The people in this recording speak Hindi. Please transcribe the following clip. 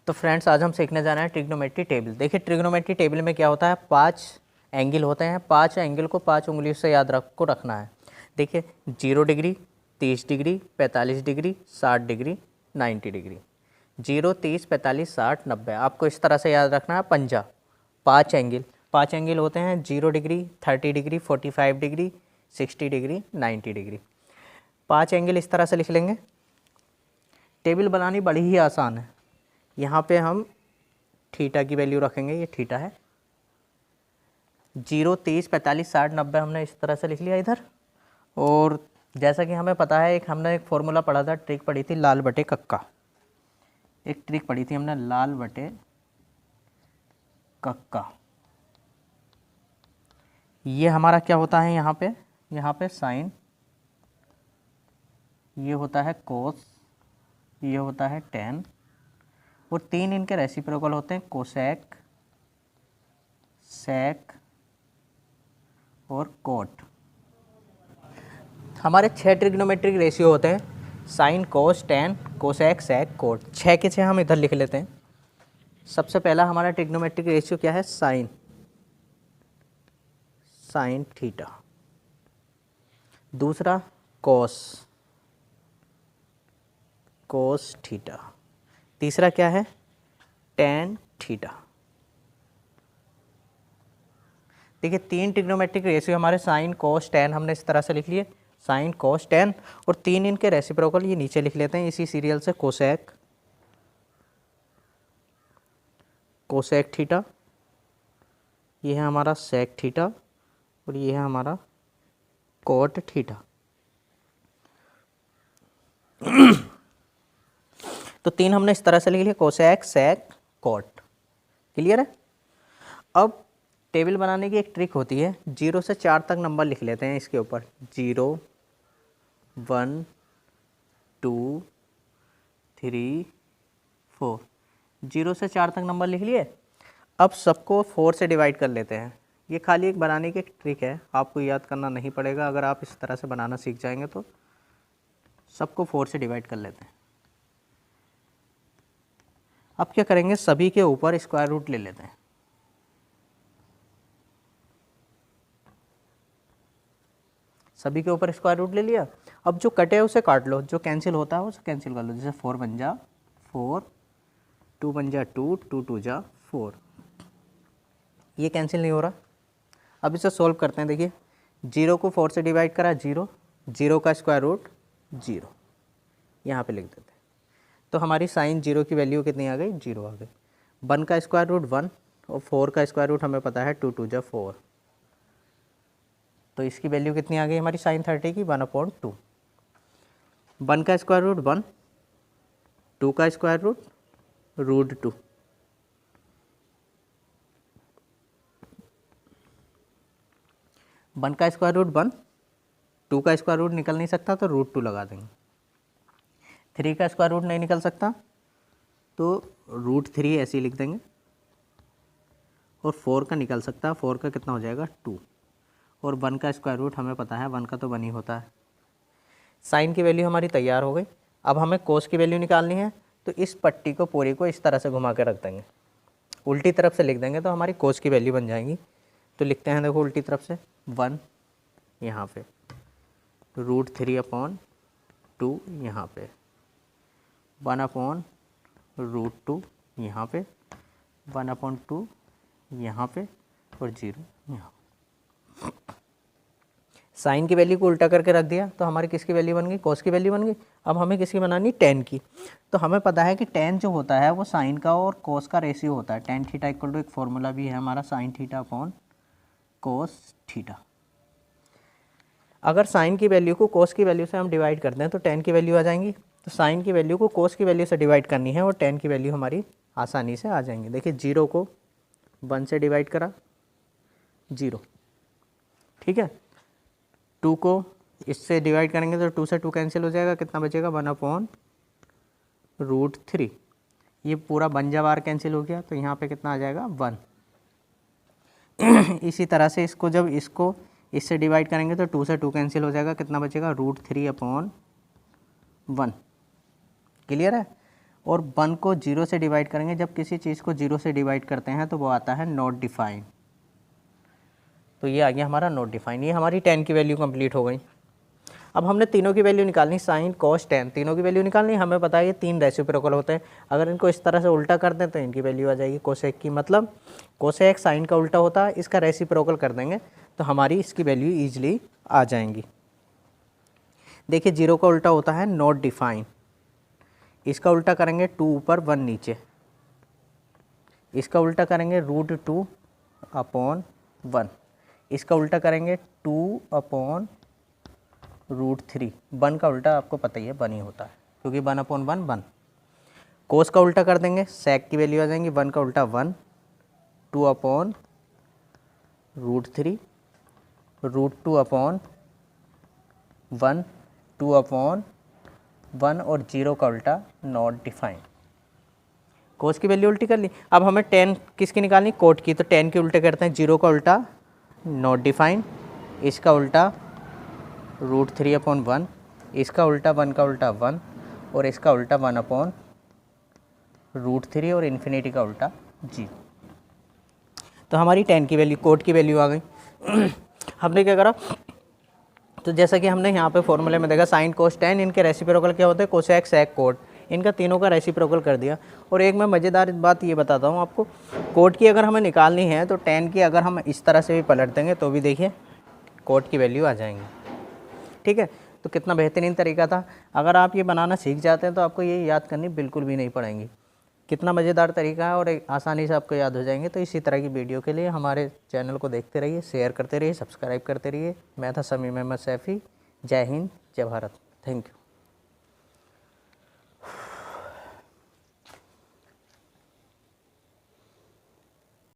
तो फ्रेंड्स आज हम सीखने जा रहे हैं ट्रिग्नोमेट्री टेबल। देखिए ट्रिग्नोमेट्री टेबल में क्या होता है, 5 एंगल होते हैं। 5 एंगल को 5 उंगलियों से याद रखना है। देखिए 0 degree, 30 degree, 45 degree, 60 degree, 90 degree. 0, 30, 45, 60, 90 आपको इस तरह से याद रखना है। पंजा 5 एंगल होते हैं 0 degree, 30 degree, 45 degree, 60 degree, 90 degree. 5 angle इस तरह से लिख लेंगे। टेबल बनानी बड़ी ही आसान है। यहाँ पे हम थीटा की वैल्यू रखेंगे, ये थीटा है। 0, 30, 45, 60, 90 हमने इस तरह से लिख लिया इधर। और जैसा कि हमें पता है, हमने एक फॉर्मूला पढ़ा था, ट्रिक पढ़ी थी लाल बटे कक्का। एक ट्रिक पढ़ी थी हमने लाल बटे कक्का। ये हमारा क्या होता है यहाँ पे साइन, ये होता है कोस, ये होता है टेन, और 3 इनके रेसिप्रोकल होते हैं, कोसेक, सेक और कोट। हमारे 6 ट्रिग्नोमेट्रिक रेशियो होते हैं, साइन, कोस, टेन, कोसेक, सेक, कोट। 6 के 6 हम इधर लिख लेते हैं। सबसे पहला हमारा ट्रिग्नोमेट्रिक रेशियो क्या है, साइन थीटा। दूसरा कोस थीटा। तीसरा क्या है, टेन थीटा। देखिए 3 ट्रिग्नोमेट्रिक रेशियो हमारे साइन, कोस, टेन हमने इस तरह से लिख लिए, साइन, कोस, टेन, और 3 इनके रेसिप्रोकल ये नीचे लिख लेते हैं इसी सीरियल से, कोसेक थीटा, ये है हमारा सेक थीटा, और ये है हमारा कोट थीटा। तो 3 हमने इस तरह से लिख लिया, कोसेक, सेक, कोट। क्लियर है। अब टेबल बनाने की एक ट्रिक होती है, 0 से 4 तक नंबर लिख लेते हैं इसके ऊपर। 0, 1, 2, 3, 4। 0 से 4 तक नंबर लिख लिए। अब सबको 4 से डिवाइड कर लेते हैं। ये खाली एक बनाने की एक ट्रिक है, आपको याद करना नहीं पड़ेगा। अगर आप इस तरह से बनाना सीख जाएंगे तो सबको 4 से डिवाइड कर लेते हैं। अब क्या करेंगे, सभी के ऊपर स्क्वायर रूट ले लेते हैं। सभी के ऊपर स्क्वायर रूट ले लिया। अब जो कटे है उसे काट लो, जो कैंसिल होता है उसे कैंसिल कर लो। जैसे 4 बन जा 4, 2 बन जा 2, 2 2 जा 4। ये कैंसिल नहीं हो रहा। अब इसे सोल्व करते हैं। देखिए 0 को 4 से डिवाइड करा, 0, 0 का स्क्वायर रूट 0, यहाँ पे लिख देते हैं। तो हमारी साइन 0 की वैल्यू कितनी आ गई, 0 आ गई। 1 का स्क्वायर रूट 1, और 4 का स्क्वायर रूट हमें पता है 2 2 जा 4। तो इसकी वैल्यू कितनी आ गई हमारी साइन 30 की, 1/2। 1 का स्क्वायर रूट 1, 2 का स्क्वायर रूट √2। वन का स्क्वायर रूट 1, 2 का स्क्वायर रूट निकल नहीं सकता तो √2 लगा देंगे। 3 का स्क्वायर रूट नहीं निकल सकता तो √3 ऐसे ही लिख देंगे। और 4 का निकल सकता है, 4 का कितना हो जाएगा 2। और 1 का स्क्वायर रूट हमें पता है, 1 का तो 1 ही होता है। साइन की वैल्यू हमारी तैयार हो गई। अब हमें कोस की वैल्यू निकालनी है, तो इस पट्टी को पूरी को इस तरह से घुमा के रख देंगे, उल्टी तरफ से लिख देंगे तो हमारी कोस की वैल्यू बन जाएगी। तो लिखते हैं, देखो उल्टी तरफ से 1 यहाँ पे, √3/2 यहाँ पे, 1/√2 यहाँ पे, 1/2 यहाँ पे, और 0 यहाँ। साइन की वैल्यू को उल्टा करके रख दिया तो हमारी किसकी वैल्यू बन गई, कोस की वैल्यू बन गई। अब हमें किसकी बनानी, टेन की। तो हमें पता है कि टेन जो होता है वो साइन का और कोस का रेशियो होता है। टेन थीटा इक्वल टू, एक फॉर्मूला भी है हमारा, sine theta upon cos theta. अगर साइन की वैल्यू को कोस की वैल्यू से हम डिवाइड करते हैं तो टेन की वैल्यू आ जाएंगी। तो साइन की वैल्यू को कोस की वैल्यू से डिवाइड करनी है और टेन की वैल्यू हमारी आसानी से आ जाएंगी। देखिए 0 को 1 से डिवाइड करा, 0, ठीक है। 2 को इससे डिवाइड करेंगे तो 2 से 2 कैंसिल हो जाएगा, कितना बचेगा 1/√3। ये पूरा 1 जा बार कैंसिल हो गया तो यहाँ पे कितना आ जाएगा 1। इसी तरह से इसको जब इसको इससे डिवाइड करेंगे तो 2 से 2 कैंसिल हो जाएगा, कितना बचेगा √3/1। क्लियर है। और 1 को 0 से डिवाइड करेंगे। जब किसी चीज़ को 0 से डिवाइड करते हैं तो वो आता है नॉट डिफाइन। तो ये आ गया हमारा नॉट डिफाइन। ये हमारी 10 की वैल्यू कंप्लीट हो गई। अब हमने तीनों की वैल्यू निकालनी, साइन कॉस टेन, तीनों की वैल्यू निकालनी। हमें पता है ये 3 रेसिप्रोकल होते हैं। अगर इनको इस तरह से उल्टा कर दें तो इनकी वैल्यू आ जाएगी कोसेक की, मतलब कोसेक साइन का उल्टा होता है, इसका रेसिप्रोकल कर देंगे तो हमारी इसकी वैल्यू ईजिली आ जाएंगी। देखिए 0 का उल्टा होता है नॉट डिफाइन, इसका उल्टा करेंगे 2 ऊपर 1 नीचे, इसका उल्टा करेंगे √2/1, इसका उल्टा करेंगे 2/√3। 1 का उल्टा आपको पता ही है 1 ही होता है, क्योंकि 1/1 1। कोस का उल्टा कर देंगे, सेक की वैल्यू आ जाएंगी 1 का उल्टा 1, 2/√3, √2/1, 2/1 और 0 का उल्टा नॉट डिफाइन। कोस की वैल्यू उल्टी कर ली। अब हमें 10 किसकी निकालनी, कोट की। तो 10 के उल्टे करते हैं, 0 का उल्टा नॉट डिफाइन, इसका उल्टा √3/1, इसका उल्टा 1 का उल्टा 1 और इसका उल्टा 1/√3 और इन्फिनिटी का उल्टा 0। तो हमारी 10 की वैल्यू, कोट की वैल्यू आ गई। हमने क्या करा, तो जैसा कि हमने यहाँ पे फॉर्मूले में देखा साइन कोस टेन, इनके रेसिप्रोकल क्या होते हैं, कोसेक सेक कोट, इनका तीनों का रेसिप्रोकल कर दिया। और एक मैं मज़ेदार बात ये बताता हूँ आपको, कोट की अगर हमें निकालनी है तो 10 की अगर हम इस तरह से भी पलट देंगे तो भी देखिए कोट की वैल्यू आ जाएंगी। ठीक है, तो कितना बेहतरीन तरीका था। अगर आप ये बनाना सीख जाते हैं तो आपको ये याद करनी बिल्कुल भी नहीं पड़ेंगी। कितना मज़ेदार तरीका है और एक आसानी से आपको याद हो जाएंगे। तो इसी तरह की वीडियो के लिए हमारे चैनल को देखते रहिए, शेयर करते रहिए, सब्सक्राइब करते रहिए। मैं था समीम अहमद सैफ़ी। जय हिंद, जय भारत। Thank you.